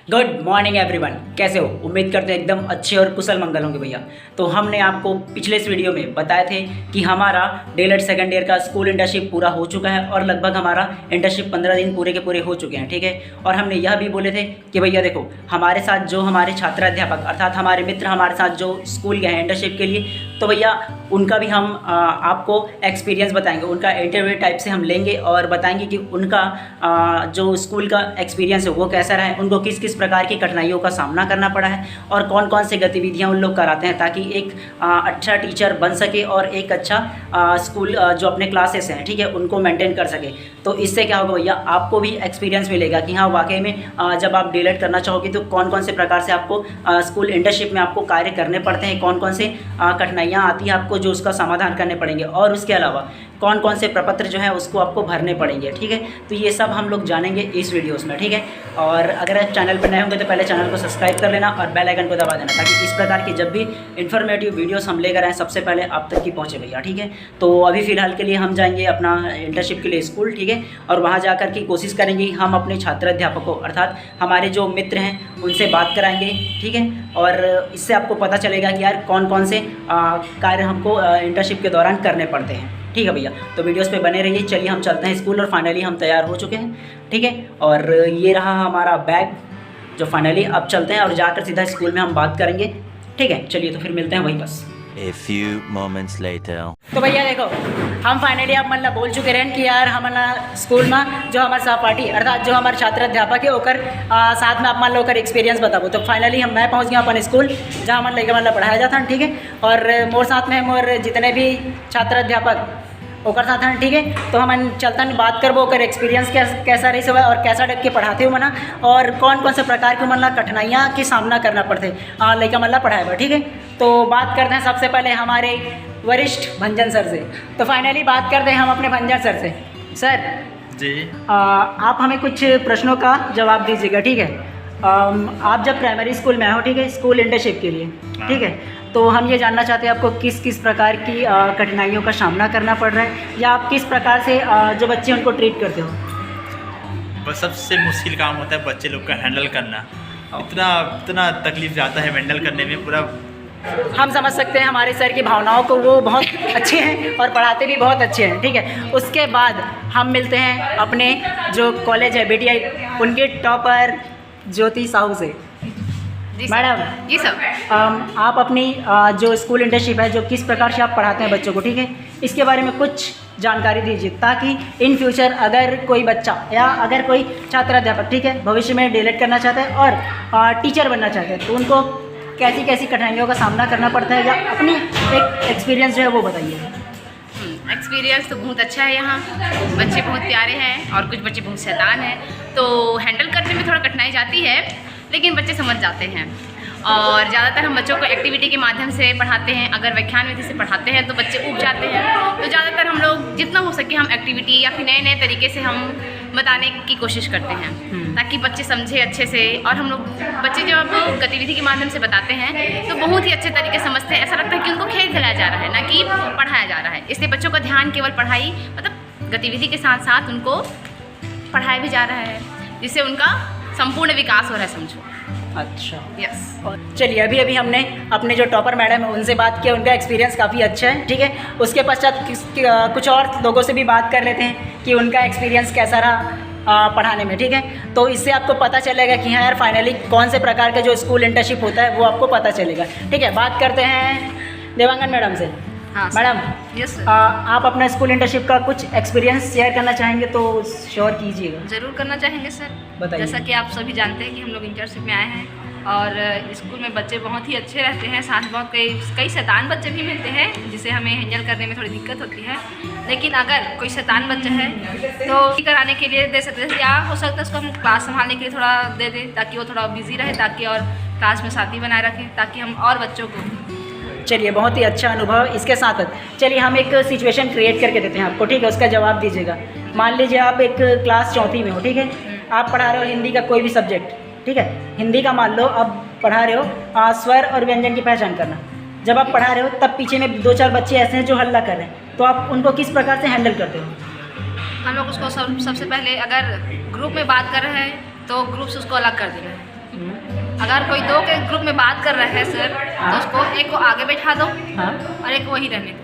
Good morning everyone, कैसे हो? उम्मीद करते हैं एकदम अच्छे और कुशल मंगल होंगे भैया। तो हमने आपको पिछले इस वीडियो में बताए थे कि हमारा डीएलएड सेकंड ईयर का स्कूल इंटर्नशिप पूरा हो चुका है और लगभग हमारा इंटर्नशिप 15 दिन पूरे के पूरे हो चुके हैं, ठीक है। और हमने यह भी बोले थे कि भैया देखो, हमारे साथ जो हमारे छात्र अध्यापक अर्थात हमारे मित्र हमारे साथ जो स्कूल गए हैं इंटर्नशिप के लिए, तो भैया उनका भी हम आपको एक्सपीरियंस बताएंगे, उनका इंटरव्यू टाइप से हम लेंगे और बताएंगे कि उनका जो स्कूल का एक्सपीरियंस है वो कैसा रहा है, उनको किस किस प्रकार की कठिनाइयों का सामना करना पड़ा है और कौन कौन से गतिविधियां उन लोग कराते हैं ताकि एक अच्छा टीचर बन सके और एक अच्छा स्कूल जो अपने क्लासेस हैं, ठीक है, उनको मेंटेन कर सके। तो इससे क्या होगा भैया, आपको भी एक्सपीरियंस मिलेगा कि हाँ वाकई में जब आप डीएलएड करना चाहोगे तो कौन कौन से प्रकार से आपको स्कूल इंटर्नशिप में आपको कार्य करने पड़ते हैं, कौन कौन से कठिनाइयाँ आती हैं आपको जो उसका समाधान करने पड़ेंगे और उसके अलावा कौन कौन से प्रपत्र जो है उसको आपको भरने पड़ेंगे, ठीक है। तो ये सब हम लोग जानेंगे इस वीडियोस में, ठीक है। और अगर आप चैनल पर नए होंगे तो पहले चैनल को सब्सक्राइब कर लेना और बेल आइकन को दबा देना ताकि इस प्रकार की जब भी इन्फॉर्मेटिव वीडियोस हम लेकर आएँ सबसे पहले आप तक ही पहुँचे भैया, ठीक है। तो अभी फ़िलहाल के लिए हम जाएंगे अपना इंटर्नशिप के लिए स्कूल, ठीक है, और वहाँ जाकर के कोशिश करेंगे हम अपने छात्र अध्यापकों अर्थात हमारे जो मित्र हैं उनसे बात कराएंगे, ठीक है। और इससे आपको पता चलेगा कि यार कौन कौन से कार्य हमको इंटर्नशिप के दौरान करने पड़ते हैं, ठीक है भैया। तो वीडियोस पे बने रहिए। चलिए हम चलते हैं स्कूल और फाइनली हम तैयार हो चुके हैं, ठीक है। और ये रहा हमारा बैग जो फाइनली अब चलते हैं और जाकर सीधा स्कूल में हम बात करेंगे, ठीक है। चलिए तो फिर मिलते हैं वहीं बस। A few moments later. तो भैया देखो, हम फाइनली अब मतलब बोल चुके हैं कि यार हमारा स्कूल में जो हमारे सहपाठी अर्थात जो हमारे छात्र अध्यापक है ओकर साथ में आप मान लो कर एक्सपीरियंस बताबो। तो फाइनली मैं पहुंच गया अपन स्कूल जहाँ मन लेके मतलब पढ़ाया जाता है, ठीक है। और मोर साथ में मोर जितने भी छात्र अध्यापक ओकर साथ हैं, ठीक है। तो हम चलतन बात करबो ओकर एक्सपीरियंस कैसा रही सब और कैसा टाइप के पढ़ाते हो मना और कौन कौन से प्रकार के मतलब कठिनाइयाँ की सामना करना पड़ते लड़का मतलब पढ़ाए बा, ठीक है। तो बात करते हैं सबसे पहले हमारे वरिष्ठ भंजन सर से। तो फाइनली बात करते हैं हम अपने भंजन सर से। सर जी आप हमें कुछ प्रश्नों का जवाब दीजिएगा, ठीक है। आप जब प्राइमरी स्कूल में हो, ठीक है, स्कूल इंटर्नशिप के लिए, ठीक है, तो हम ये जानना चाहते हैं आपको किस किस प्रकार की कठिनाइयों का सामना करना पड़ रहा है या आप किस प्रकार से जो बच्चे उनको ट्रीट करते हो। बस सबसे मुश्किल काम होता है बच्चे लोग का हैंडल करना। इतना तकलीफ जाता है हैंडल करने में पूरा। हम समझ सकते हैं हमारे सर की भावनाओं को, वो बहुत अच्छे हैं और पढ़ाते भी बहुत अच्छे हैं, ठीक है। उसके बाद हम मिलते हैं अपने जो कॉलेज है बीटीआई उनके टॉपर ज्योति साहू से। मैडम जी सर, आप अपनी जो स्कूल इंटर्नशिप है जो किस प्रकार से आप पढ़ाते हैं बच्चों को, ठीक है, इसके बारे में कुछ जानकारी दीजिए ताकि इन फ्यूचर अगर कोई बच्चा या अगर कोई छात्र अध्यापक, ठीक है, भविष्य में डीएलएड करना चाहता है और टीचर बनना चाहते हैं तो उनको कैसी कैसी कठिनाइयों का सामना करना पड़ता है या अपनी एक एक्सपीरियंस जो है वो बताइए। एक्सपीरियंस तो बहुत अच्छा है। यहाँ बच्चे बहुत प्यारे हैं और कुछ बच्चे बहुत शैतान हैं, तो हैंडल करने में थोड़ा कठिनाई जाती है लेकिन बच्चे समझ जाते हैं। और ज़्यादातर हम बच्चों को एक्टिविटी के माध्यम से पढ़ाते हैं। अगर व्याख्यान विधि से पढ़ाते हैं तो बच्चे ऊब जाते हैं, तो ज़्यादातर हम लोग जितना हो सके हम एक्टिविटी या फिर नए नए तरीके से हम बताने की कोशिश करते हैं ताकि बच्चे समझे अच्छे से। और हम लोग बच्चे जब गतिविधि के माध्यम से बताते हैं तो बहुत ही अच्छे तरीके से समझते हैं। ऐसा लगता है कि उनको खेल खिलाया जा रहा है ना कि पढ़ाया जा रहा है। इसलिए बच्चों का ध्यान केवल पढ़ाई मतलब गतिविधि के साथ साथ उनको पढ़ाया भी जा रहा है जिससे उनका संपूर्ण विकास हो रहा है, समझो। अच्छा, यस। चलिए अभी हमने अपने जो टॉपर मैडम है उनसे बात किया, उनका एक्सपीरियंस काफ़ी अच्छा है, ठीक है। उसके पश्चात कुछ और लोगों से भी बात कर लेते हैं कि उनका एक्सपीरियंस कैसा रहा पढ़ाने में, ठीक है। तो इससे आपको पता चलेगा कि हाँ यार फाइनली कौन से प्रकार का जो स्कूल इंटर्नशिप होता है वो आपको पता चलेगा, ठीक है। बात करते हैं देवांगन मैडम से। हाँ मैडम, यस सर, आप अपना स्कूल इंटर्नशिप का कुछ एक्सपीरियंस शेयर करना चाहेंगे तो श्योर कीजिएगा। ज़रूर करना चाहेंगे सर। बताइए। जैसा कि आप सभी जानते हैं कि हम लोग इंटर्नशिप में आए हैं और स्कूल में बच्चे बहुत ही अच्छे रहते हैं, साथ में बहुत कई शैतान बच्चे भी मिलते हैं जिसे हमें हैंडल करने में थोड़ी दिक्कत होती है। लेकिन अगर कोई शैतान बच्चा है तो कराने के लिए दे सकते हैं या हो सकता है उसको हम क्लास संभालने के लिए थोड़ा दे दें ताकि वो थोड़ा बिजी रहे ताकि और क्लास में साथी बनाए रखें ताकि हम और बच्चों को। चलिए बहुत ही अच्छा अनुभव। इसके साथ चलिए हम एक सिचुएशन क्रिएट करके देते हैं आपको, ठीक है, उसका जवाब दीजिएगा। मान लीजिए आप एक क्लास 4वीं में हो, ठीक है, आप पढ़ा रहे हो हिंदी का कोई भी सब्जेक्ट, ठीक है, हिंदी का मान लो अब पढ़ा रहे हो स्वर और व्यंजन की पहचान करना। जब आप पढ़ा रहे हो तब पीछे में 2-4 बच्चे ऐसे हैं जो हल्ला कर रहे हैं, तो आप उनको किस प्रकार से हैंडल करते हो? हम लोग उसको सबसे पहले अगर ग्रुप में बात कर रहे हैं तो ग्रुप से उसको अलग कर देना है। अगर कोई दो के ग्रुप में बात कर रहा है सर, तो उसको एक को आगे बैठा दो हाँ। और एक को वहीं रहने दो।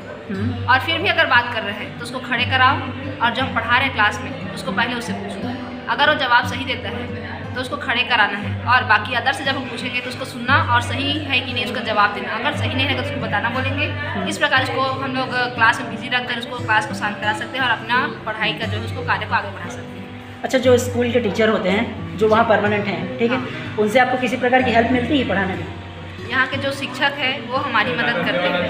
और फिर भी अगर बात कर रहे हैं तो उसको खड़े कराओ, और जब पढ़ा रहे हैं क्लास में उसको पहले उससे पूछो। अगर वो जवाब सही देता है तो उसको खड़े कराना है, और बाकी अदर से जब हम पूछेंगे तो उसको सुनना और सही है कि नहीं उसका जवाब देना। अगर सही नहीं है तो उसको बताना बोलेंगे। इस प्रकार उसको हम लोग क्लास में बिजी रखकर उसको क्लास को शांत करा सकते हैं और अपना पढ़ाई का जो है उसको कार्य को आगे बढ़ा सकते हैं। अच्छा, जो स्कूल के टीचर होते हैं जो वहाँ परमानेंट हैं, ठीक है, उनसे आपको किसी प्रकार की हेल्प मिलती है पढ़ाने में? यहाँ के जो शिक्षक है वो हमारी मदद करते हैं,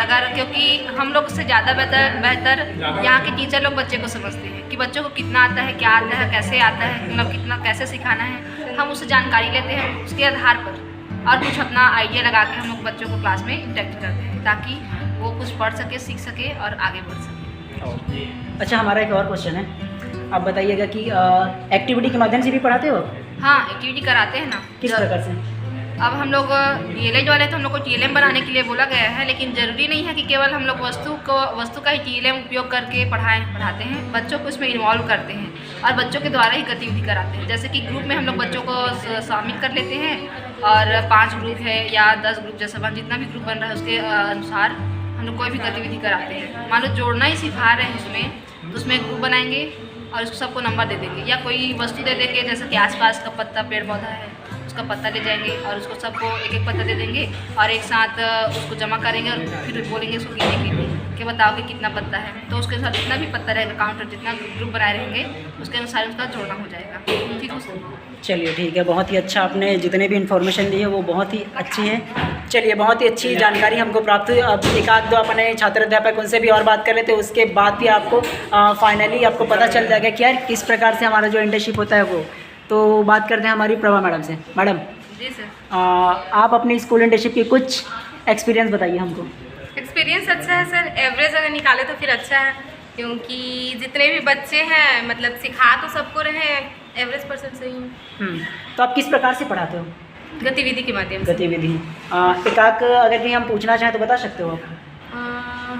अगर क्योंकि हम लोग से ज़्यादा बेहतर यहाँ के टीचर लोग बच्चे को समझते हैं कि बच्चों को कितना आता है, क्या आता है, कैसे आता है, मतलब कितना कैसे सिखाना है। हम उससे जानकारी लेते हैं, उसके आधार पर और कुछ अपना आइडिया लगा के हम लोग बच्चों को क्लास में इंटरेक्ट करते हैं ताकि वो कुछ पढ़ सके, सीख सके और आगे बढ़ सके। अच्छा, हमारा एक और क्वेश्चन है, आप बताइएगा कि एक्टिविटी के माध्यम से भी पढ़ाते हो? हाँ, एक्टिविटी कराते हैं ना। किस प्रकार से? अब हम लोग DLED वाले तो हम लोग को TLM बनाने के लिए बोला गया है, लेकिन ज़रूरी नहीं है कि केवल हम लोग वस्तु का ही TLM उपयोग करके पढ़ाते हैं। बच्चों को इसमें इन्वॉल्व करते हैं और बच्चों के द्वारा ही गतिविधि कराते हैं। जैसे कि ग्रुप में हम लोग बच्चों को शामिल कर लेते हैं, और 5 ग्रुप है या 10 ग्रुप, जैसा जितना भी ग्रुप बन रहा है उसके अनुसार हम लोग कोई भी गतिविधि कराते हैं। मान लो जोड़ना ही सिखा रहे हैं उसमें, तो उसमें ग्रुप बनाएंगे और उसको सबको नंबर दे देंगे, या कोई वस्तु दे देंगे, जैसे कि आसपास का पत्ता, पेड़ पौधा है उसका पत्ता ले जाएंगे और उसको सबको एक एक पत्ता दे देंगे और एक साथ उसको जमा करेंगे और फिर बोलेंगे उसको गिनने के लिए कि बताओ कि कितना पत्ता है। तो उसके साथ जितना भी पत्ता रहेगा, काउंटर जितना ग्रुप बनाए रहेंगे उसके अनुसार उसका जोड़ना हो जाएगा। ठीक है, चलिए ठीक है, बहुत ही अच्छा, आपने जितने भी इन्फॉर्मेशन दी है वो बहुत ही अच्छी है। चलिए, बहुत ही अच्छी जानकारी हमको प्राप्त हुई। अब एक आध दो अपने छात्र अध्यापक उनसे भी और बात कर लेते हैं, उसके बाद भी आपको फाइनली आपको पता चल जाएगा कि यार किस प्रकार से हमारा जो इंटर्नशिप होता है वो। तो बात करते हैं हमारी प्रभा मैडम से। मैडम जी सर, आप अपनी स्कूल इंटर्नशिप की कुछ एक्सपीरियंस बताइए हमको। एक्सपीरियंस अच्छा है सर, एवरेज अगर निकाले तो फिर अच्छा है, क्योंकि जितने भी बच्चे हैं मतलब सिखा तो सबको रहे, एवरेज % सही है। तो आप किस प्रकार से पढ़ाते हो? गतिविधि के माध्यम से। गतिविधि एकाक अगर कहीं हम पूछना चाहें तो बता सकते हो आप?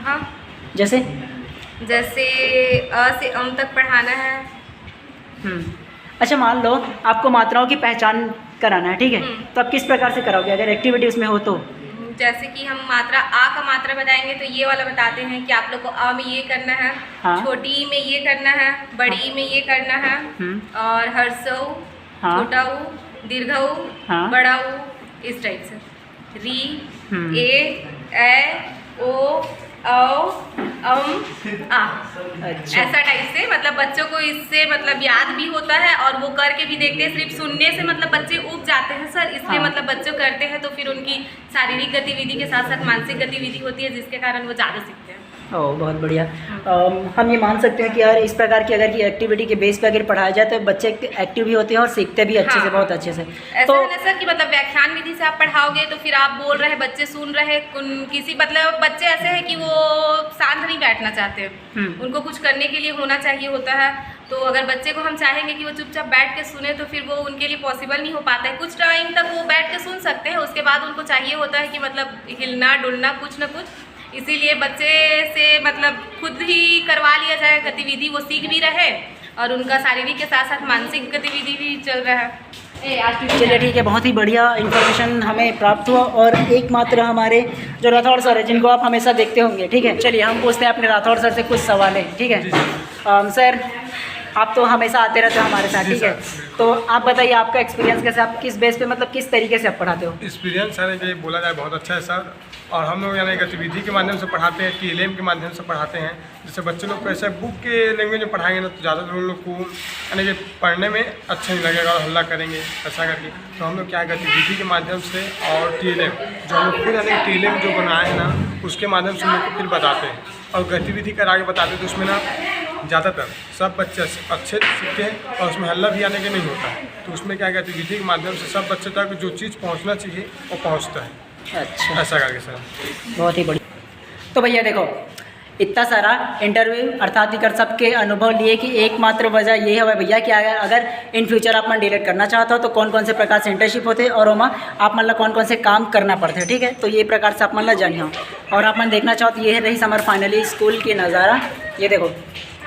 हाँ, जैसे अ से अम तक पढ़ाना है। अच्छा, मान लो आपको मात्राओं की पहचान कराना है, ठीक है, तो आप किस प्रकार से कराओगे अगर एक्टिविटी उसमें हो तो? जैसे कि हम मात्रा आ का मात्रा बताएंगे तो ये वाला बताते हैं कि आप लोग को अ में ये करना है, हाँ। छोटी में ये करना है, बड़ी में ये करना है, और हर्षऊ, हाँ। छोटा ऊ, दीर्घऊ, हाँ। बड़ा ऊ, इस टाइप से। री, ए, ओ, औ, आ। अच्छा, ऐसा टाइप से मतलब बच्चों को इससे मतलब याद भी होता है और वो करके भी देखते हैं। सिर्फ सुनने से मतलब बच्चे ऊब जाते हैं सर, इसलिए हाँ। मतलब बच्चे करते हैं तो फिर उनकी शारीरिक गतिविधि के साथ साथ मानसिक गतिविधि होती है, जिसके कारण वो ज़्यादा सीखते हैं। ओह बहुत बढ़िया। हम ये मान सकते हैं कि यार इस प्रकार की अगर की एक्टिविटी के बेस पे अगर पढ़ाया जाए तो बच्चे एक्टिव भी होते हैं और सीखते भी अच्छे से, हाँ। बहुत अच्छे से। ऐसा तो है ना सर कि मतलब व्याख्यान विधि से आप पढ़ाओगे तो फिर आप बोल रहे हैं, बच्चे सुन रहे, किसी मतलब बच्चे ऐसे हैं कि वो शांत नहीं बैठना चाहते, उनको कुछ करने के लिए होना चाहिए होता है। तो अगर बच्चे को हम चाहेंगे कि वो चुपचाप बैठ के सुने तो फिर वो उनके लिए पॉसिबल नहीं हो पाता है। कुछ टाइम तक वो बैठ के सुन सकते हैं, उसके बाद उनको चाहिए होता है कि मतलब हिलना डुलना कुछ ना कुछ। इसीलिए बच्चे से मतलब खुद ही करवा लिया जाए गतिविधि, वो सीख भी रहे और उनका शारीरिक के साथ साथ मानसिक गतिविधि भी चल रहा है। चलिए ठीक है, बहुत ही बढ़िया इन्फॉर्मेशन हमें प्राप्त हुआ। और एकमात्र हमारे जो राठौड़ सर है जिनको आप हमेशा देखते होंगे, ठीक है, चलिए हम पूछते हैं अपने राठौड़ सर से कुछ सवाल है, ठीक है। सर आप तो हमेशा आते रहते हो हमारे साथ, ठीक है, तो आप बताइए आपका एक्सपीरियंस कैसे, आप किस बेस पे मतलब किस तरीके से आप पढ़ाते हो? एक्सपीरियंस है कि बोला जाए बहुत अच्छा है सर। और हम लोग यानी गतिविधि के माध्यम से पढ़ाते हैं, TLM के माध्यम से पढ़ाते हैं। जैसे बच्चे लोग को ऐसे बुक के लैंग्वेज में पढ़ाएंगे ना तो ज़्यादातर उन लोग को यानी कि पढ़ने में अच्छा नहीं लगेगा और हल्ला करेंगे ऐसा करके। तो हम लोग क्या गतिविधि के माध्यम से और TLM जो हम लोग फिर यानी TLM जो बनाए हैं ना उसके माध्यम से हम लोग को फिर बताते हैं और गतिविधि करा के बताते हैं। तो उसमें ना ज़्यादातर सब बच्चे अच्छे सीखते हैं और उसमें हल्ला भी आने के नहीं होता है। तो उसमें क्या गतिविधि के माध्यम से सब बच्चे तक जो चीज़ पहुँचना चाहिए वो पहुँचता है। अच्छा, ऐसा करके सर बहुत ही बढ़िया। तो भैया देखो, इतना सारा इंटरव्यू अर्थात कर सबके अनुभव लिए कि एकमात्र वजह ये है भैया कि अगर इन फ्यूचर आप मन डिलीट करना चाहते हो तो कौन कौन से प्रकार से इंटर्नशिप होते हैं और वहाँ आप मतलब कौन कौन से काम करना पड़ते हैं, ठीक है। तो ये प्रकार से आप मतलब जानिए। और आप मन देखना चाहो तो ये है रही हमारा फाइनली स्कूल की नज़ारा। ये देखो,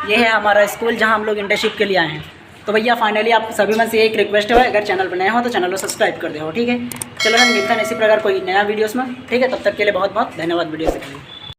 ये है हमारा स्कूल जहाँ हम लोग इंटर्नशिप के लिए आए हैं। तो भैया फाइनली आप सभी मन से एक रिक्वेस्ट है, अगर चैनल पर नए हो तो चैनल को सब्सक्राइब कर दे हो, ठीक है। चलो हम मिलते हैं इसी प्रकार कोई नया वीडियोस में, ठीक है। तब तक के लिए बहुत बहुत धन्यवाद वीडियो देखने के लिए।